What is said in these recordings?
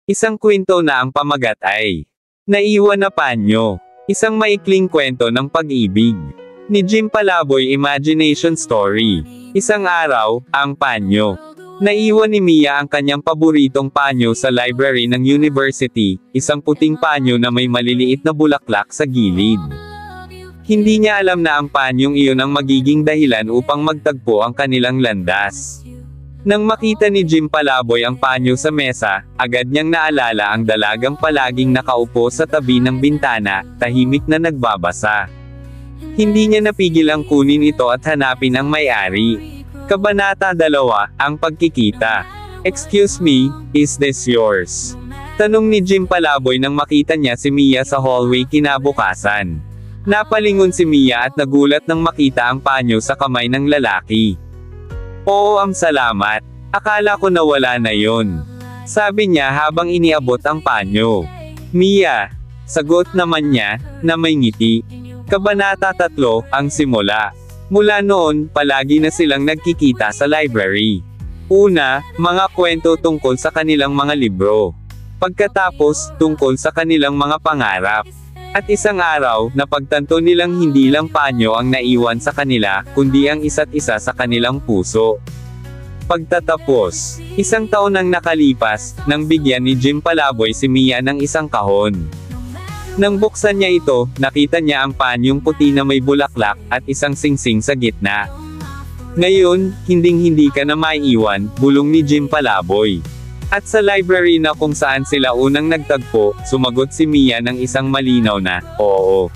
Isang kwento na ang pamagat ay Naiwan na Panyo. Isang maikling kwento ng pag-ibig. Ni Jim Palaboy Imagination Story. Isang araw, ang panyo. Naiwan ni Mia ang kanyang paboritong panyo sa library ng university, isang puting panyo na may maliliit na bulaklak sa gilid. Hindi niya alam na ang panyong iyon ang magiging dahilan upang magtagpo ang kanilang landas. Nang makita ni Jim Palaboy ang panyo sa mesa, agad niyang naalala ang dalagang palaging nakaupo sa tabi ng bintana, tahimik na nagbabasa. Hindi niya napigil ang kunin ito at hanapin ang may-ari. Kabanata 2, ang pagkikita. Excuse me, is this yours? Tanong ni Jim Palaboy nang makita niya si Mia sa hallway kinabukasan. Napalingon si Mia at nagulat nang makita ang panyo sa kamay ng lalaki. Oo, salamat. Akala ko nawala na yon. Sabi niya habang iniabot ang panyo. Mia, sagot naman niya, na may ngiti. Kabanata 3, ang simula. Mula noon, palagi na silang nagkikita sa library. Una, mga kwento tungkol sa kanilang mga libro. Pagkatapos, tungkol sa kanilang mga pangarap. At isang araw, napagtanto nilang hindi lang panyo ang naiwan sa kanila, kundi ang isa't isa sa kanilang puso. Pagtatapos, isang taon ang nakalipas, nang bigyan ni Jim Palaboy si Mia ng isang kahon. Nang buksan niya ito, nakita niya ang panyong puti na may bulaklak, at isang singsing sa gitna. Ngayon, hinding-hindi ka na maiiwan, bulong ni Jim Palaboy. At sa library na kung saan sila unang nagtagpo, sumagot si Mia ng isang malinaw na, oo.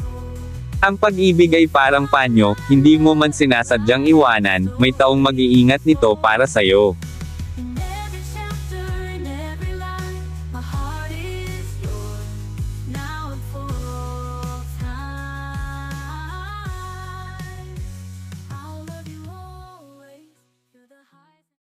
Ang pag-ibig ay parang panyo, hindi mo man sinasadyang iwanan, may taong mag-iingat nito para sayo.